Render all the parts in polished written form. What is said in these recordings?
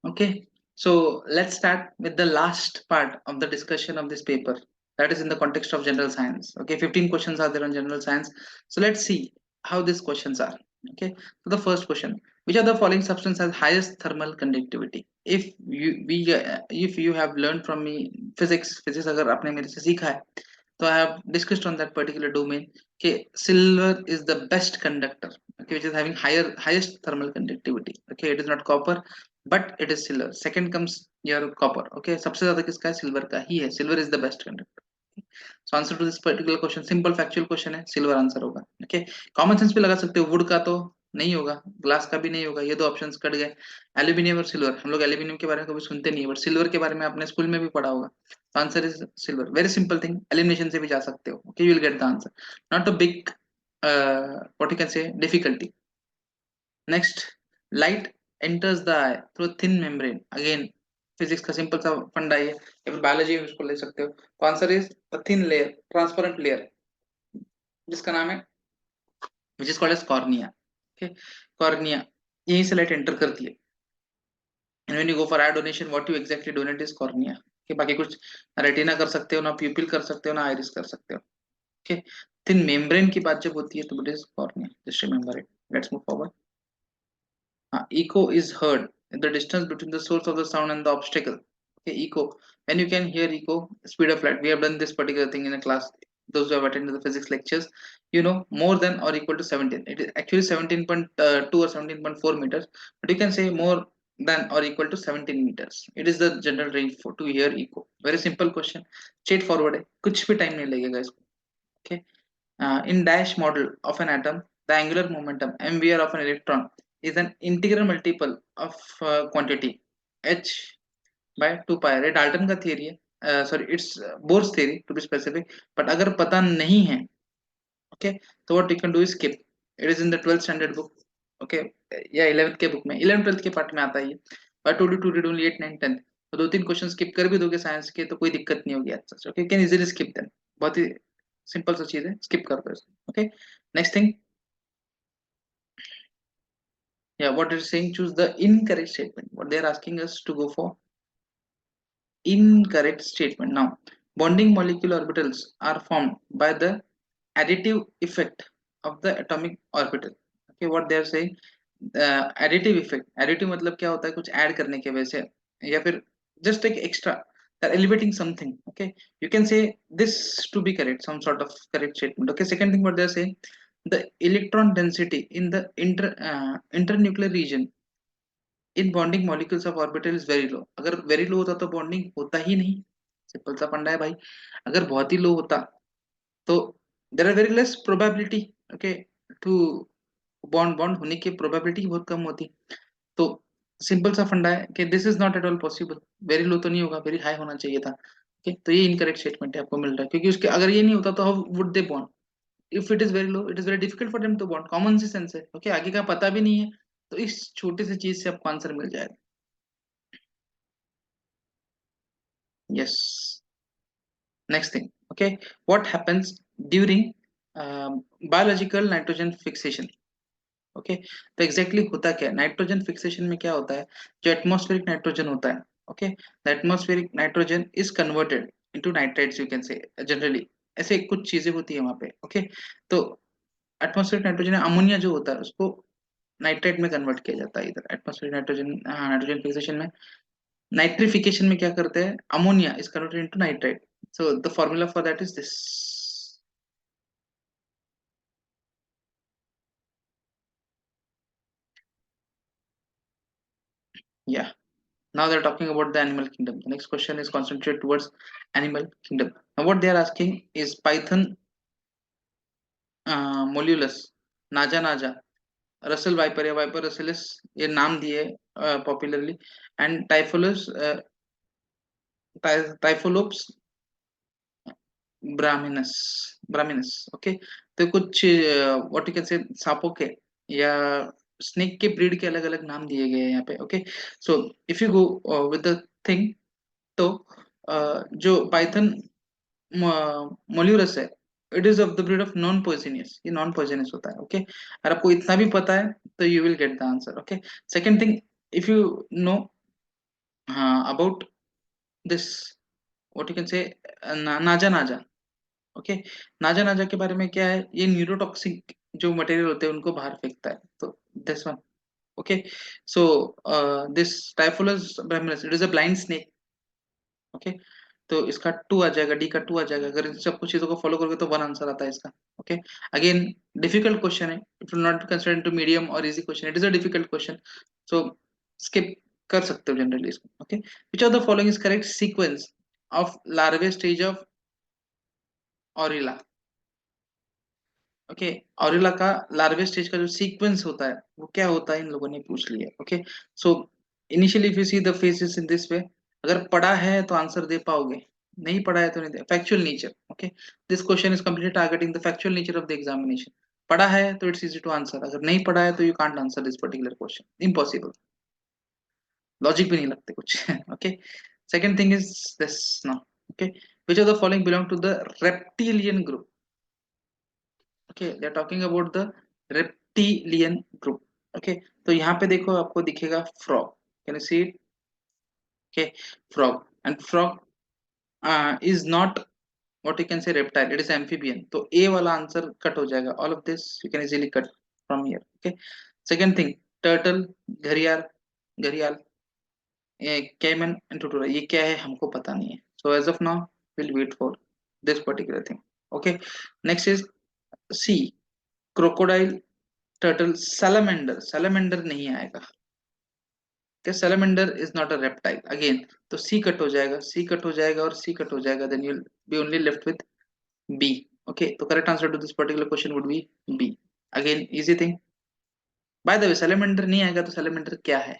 Okay, so let's start with the last part of the discussion of this paper. That is in the context of general science. Okay, 15 questions are there on general science. So let's see how these questions are. Okay, so the first question: which of the following substance has highest thermal conductivity? If you have learned from me physics अगर आपने मेरे से सीखा है, so I have discussed on that particular domain. Okay, silver is the best conductor. Okay, which is having highest thermal conductivity. Okay, it is not copper, but it is silver. Second comes your copper. Okay, सबसे ज्यादा किसका है? Silver का ही है. Silver is the best conductor. So answer to this particular question, simple factual question है, silver answer होगा. Okay, common sense भी लगा सकते हो. वुड का तो नहीं होगा, ग्लास का भी नहीं होगा, ये दो ऑप्शंस कट गए. एल्यूमिनियम और सिल्वर, हम लोग एल्यूमिनियम के बारे में कभी सुनते नहीं है, बट सिल्वर के बारे में आपने स्कूल में भी पढ़ा होगा. तो answer is silver. Very simple thing, elimination से भी जा सकते हो. Okay, you will get the answer. Not a big what you can से difficulty. Next, light enters the eye through thin membrane. Again, physics का सिंपल सा फंडा है, या फिर बायोलॉजी में इसको ले सकते हो. तो answer is a thin layer, transparent layer, जिसका नाम है which is called as cornea. Okay, cornea, यहीं से लाइट एंटर करती है. And when you go for eye donation, what you exactly donate is cornea. कि बाकी कुछ रेटिना कर सकते हो ना, प्यूपिल कर सकते हो ना, आइरिस कर सकते हो. ओके, थिन मेम्ब्रेन की बात जब होती है तो it is cornea. Just remember it. Let's move forward. Echo is heard in the distance between the source of the sound and the obstacle. Okay, echo. When you can hear echo, speed of light. We have done this particular thing in a class. Those who have attended the physics lectures, you know, more than or equal to 17. It is actually 17.2 or 17.4 meters, but you can say more than or equal to 17 meters. It is the general range for to hear echo. Very simple question. Straightforward है. कुछ भी time नहीं लगेगा इसको. Okay. In dash model of an atom, the angular momentum mvr of an electron is an integral multiple of quantity h by 2 pi. ये Dalton का theory है, sorry it's Bohr's theory to be specific. But अगर पता नहीं है, okay, तो what you can do is skip. It is in the 12th standard book. Okay, या 11th के बुक में, 11th 12th के पार्ट में आता है ये. I told you to read only 8 9 10. तो दो तीन क्वेश्चन स्किप कर भी दोगे साइंस के तो कोई दिक्कत नहीं होगी. अच्छा, okay, can easily skip them. बहुत ही सिंपल सा चीज है, स्किप कर दो इसको. Okay, next thing. Yeah, what is saying, choose the incorrect statement. What they are asking us to go for incorrect statement. Now, bonding molecule orbitals are formed by the additive effect of the atomic orbital. Okay, what they are saying, additive effect. Additive मतलब क्या होता है? कुछ add करने के वजह से, या फिर just like extra, they're elevating something. Okay, you can say this to be correct, some sort of correct statement. Okay, second thing what they're saying, the electron density in the internuclear region in bonding molecules of orbital is very लो. अगर very low होता तो bonding होता ही नहीं. Simple सा फंडा है भाई. अगर बहुत ही लो होता तो there are very less probability. Okay, to bond bond होने की प्रोबेबिलिटी बहुत कम होती. तो सिंपल सा फंडा है कि this is not at all possible. Very low तो नहीं होगा, वेरी हाई होना चाहिए था. ओके, तो ये इनकरेक्ट स्टेटमेंट है, आपको मिल रहा है. क्योंकि उसके अगर ये नहीं होता तो how would they bond? If it is very low, it is very difficult for them to bond. Common see sense है. ओके, आगे का पता भी नहीं है, तो इस छोटी सी चीज से आपको आंसर मिल जाएगा. Yes. Next thing. Okay. What happens during biological nitrogen fixation? Okay, तो एग्जैक्टली होता क्या है नाइट्रोजन फिक्सेशन में? क्या होता है? जो एटमॉस्फेरिक नाइट्रोजन होता है, okay, the atmospheric nitrogen is converted into nitrites, you can से जनरली. ऐसे कुछ चीजें होती है वहां पे. ओके, तो एटमॉस्फेरिक नाइट्रोजन अमोनिया जो होता है उसको नाइट्राइट में कन्वर्ट किया जाता है. इधर एटमॉस्फेरिक नाइट्रोजन, नाइट्रोजन फिक्सेशन में, नाइट्रिफिकेशन में क्या करते हैं? Ammonia is converted into nitrite. So the formula for that is this. Yeah. Now they're talking about the animal kingdom. The next question is concentrated towards animal kingdom. Now what they are asking is Python molulus, naja naja, Russell viper या viper russellis, ये नाम दिए popularly, and टाइफोलस, टाइफोलोप्स ब्राह्मिनस, ब्राह्मिनस. Okay, तो कुछ what you can से सांपों के या स्नेक के ब्रीड के अलग अलग नाम दिए गए हैं यहाँ पे. Okay, so if you go with the thing, तो जो पाइथन मोल्यूरस है, it is of the breed of non poisonous. ये नॉन पॉइजनियस होता है. ओके, अगर आपको इतना भी पता है तो you will get the answer. Okay, second thing, if you no हाँ, about this, what you can say, नाजा नाजा। ओके, नाजा नाजा के बारे में क्या है, ये न्यूरोटॉक्सिक जो मटेरियल होते हैं उनको बाहर फेंकता है, तो this one. Okay, so this Typhlops braminus, it is a blind snake. Okay, तो इसका टू आ जाएगा, डी का टू आ जाएगा। अगर इन सब कुछ चीजों को फॉलो करोगे तो वन आंसर आता है इसका। ओके, अगेन डिफिकल्ट क्वेश्चन है, it will not consider into medium और easy question, it is a difficult question, so skip कर सकते हो जनरली इसको। Okay, which of the following is correct sequence of larvae stage of Aurelia. Okay, Aurelia का larvae stage का जो sequence होता है वो क्या होता है, इन लोगों ने पूछ लिया। Okay, so initially if you see the faces in this way, अगर पढ़ा है तो आंसर दे पाओगे, नहीं पढ़ा है तो नहीं दे। Factual nature, okay, this question is completely targeting the factual nature of the examination. पढ़ा है तो इट्स इजी टू आंसर, अगर नहीं पढ़ा है तो you can't answer this particular question, impossible, logic भी नहीं लगते कुछ। Okay, second thing is this now. Okay, which of the following belong to the reptilian group? Okay, they are talking about the reptilian group. Okay, तो यहाँ पे देखो आपको दिखेगा frog, can you see it? Okay, frog, and frog is not what you can say reptile, it is amphibian, तो A वाला answer cut हो जाएगा, all of this you can easily cut from here. Okay, second thing, turtle, घड़ियाल, घड़ियाल, caiman and turtle, ये क्या है हमको पता नहीं है, so as of now we'll wait for this particular thing. Okay, next is C, crocodile, turtle, salamander, salamander नहीं आएगा, क्या salamander is not a reptile again, तो सी कट हो जाएगा, सी कट हो जाएगा और सी कट हो जाएगा, then you will be only left with B. Okay, तो correct answer to this particular question would be B. Again easy thing, by the way salamander नहीं आएगा तो सैलमेंडर क्या है?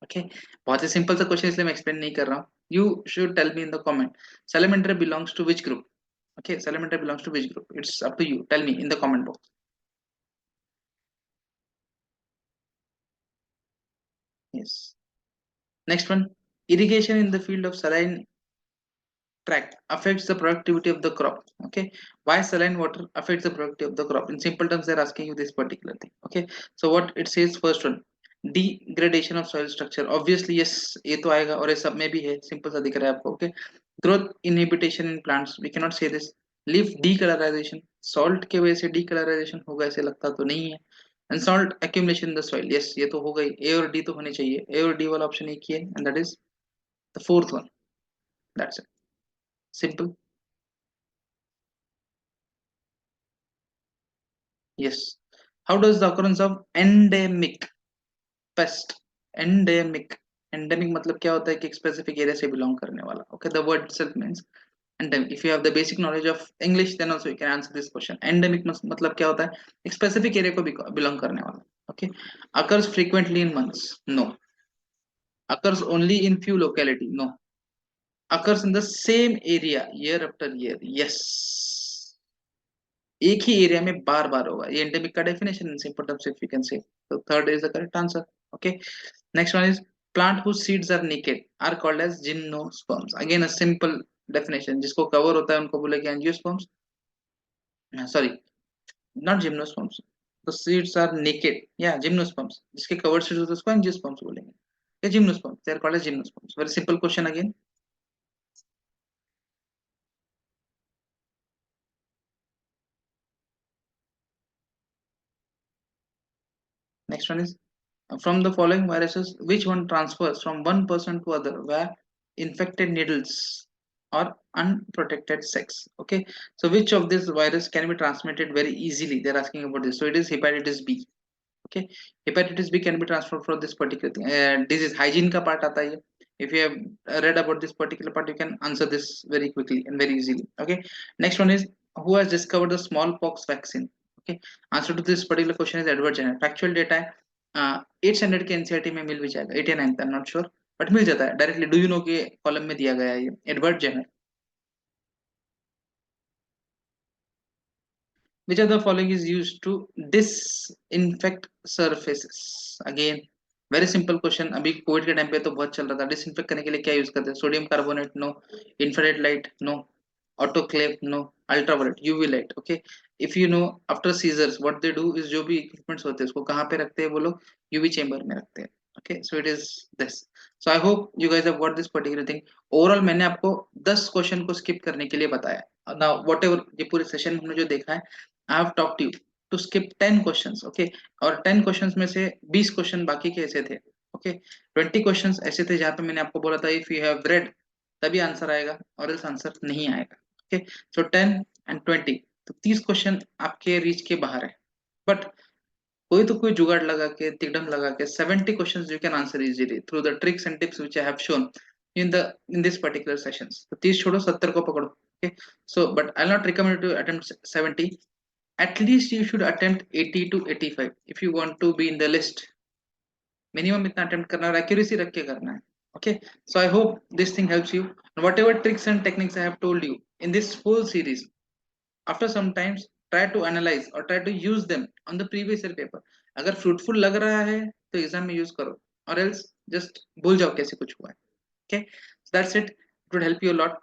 ओके, बहुत ही सिंपल सा क्वेश्चन, इसलिए मैं एक्सप्लेन नहीं कर रहा हूँ, you should tell me in the comment, salamander belongs to which group? Okay, salamander belongs to which group, it's up to you, tell me in the comment box. Yes, next one, irrigation in the field of saline tract affects the productivity of the crop. Okay, why saline water affects the productivity of the crop? In simple terms they're asking you this particular thing. Okay, so what it says, first one, degradation of soil structure, obviously yes, ये तो आएगा और ये सब में भी है, simple सा दिख रहा है आपको। Okay, growth inhibition in plants, we cannot say this, leaf decolorization, salt के वजह से decolorization होगा ऐसे लगता तो नहीं है, and salt accumulation in the soil, yes ये तो हो गई, A और D तो होने चाहिए, A और D वाला ऑप्शन एक ही है, and that is the fourth one, that's it, simple. Yes. How does the occurrence of endemic pest, endemic, endemic मतलब क्या होता है कि एक specific area से belong करने वाला. Okay, the word itself means endemic. If you have the basic knowledge of English, then also you can answer this question. Endemic मतलब क्या होता है? एक specific area को belong करने वाला. Okay, occurs frequently in months. No. Occurs only in few locality. No. Occurs in the same area year after year. Yes. एक ही area में बार बार होगा, ये एंडेमिक का definition in simple terms if you can say, तो third is the correct answer. Okay, next one is plant whose seeds are naked are called as gymnosperms, again a simple definition, जिसको cover होता है उनको बोलेंगे angiosperms, sorry not gymnosperms, the seeds are naked या gymnosperms, जिसके covered seeds होते हैं उसको एंजियोस्पर्म्स बोलेंगे, या gymnosperms, they are called as gymnosperms, very simple question again. Next one is, from the following viruses, which one transfers from one person to other via infected needles or unprotected sex? Okay, so which of this virus can be transmitted very easily? They're asking about this. So it is hepatitis B. Okay, hepatitis B can be transferred from this particular thing. Disease hygiene का part आता है. If you have read about this particular part, you can answer this very quickly and very easily. Okay, next one is, who has discovered the smallpox vaccine? Okay, answer to this particular question is Edward Jenner. Factual data है, 800 के NCERT में मिल भी जाएगा, 89 I am not sure, but मिल जाता है directly, do you know के column में दिया गया है ये, Edward Jenner. which of the following is used to disinfect surfaces? Again very simple question, अभी कोविड के टाइम पे तो बहुत चल रहा था, डिसइंफेक्ट करने के लिए क्या यूज करते हैं? Sodium carbonate no, infrared light no, autoclave no, ultraviolet, UV light. Okay, if you know, after scissors what they do is, जो भी इक्विपमेंट्स होते हैं उसको कहाँ पे रखते हैं वो लोग? यूवी चेंबर में रखते हैं। Okay, so it is this. So I hope you guys have got this particular thing. Overall मैंने आपको 10 क्वेश्चन को स्किप करने के लिए बताया. Now whatever ये पूरे सेशन में हमने जो देखा है, I have talked you to skip 10 questions. Okay, और 10 questions में से 20 क्वेश्चन बाकी के ऐसे थे. Okay, 20 क्वेश्चंस ऐसे थे जहाँ पे मैंने आपको बोला था if you have read तभी आंसर आएगा और else आंसर नहीं आएगा. Okay, so 10 and 20, तो 30 क्वेश्चन आपके रीच के बाहर है. बट कोई तो कोई जुगाड़ लगा के तिकड़म लगा के 70 questions you can answer easily through the tricks and tips which I have shown in this particular sessions. तो 30 छोड़ो, 70 को पकड़ो. Okay, so but I will not recommend to attempt 70. at least you should attempt 80 to 85 if you want to be in the list. Minimum इतना attempt करना और accuracy रख के करना है. Okay, so I hope this thing helps you. And whatever tricks and techniques I have told you in this whole series, after some times try to analyze or try to use them on the previous year paper. अगर fruitful लग रहा है तो exam में use करो, और else just भूल जाओ कैसे कुछ हुआ है. Okay, so that's it. It would help you a lot.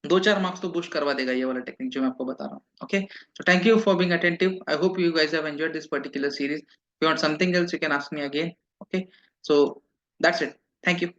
2-4 marks तो बूस्ट करवा देगा ये वाला टेक्निक जो मैं आपको बता रहा हूँ. Okay, so thank you for being attentive. I hope you guys have enjoyed this particular series. If you want something else you can ask me again. Okay, so that's it. Thank you.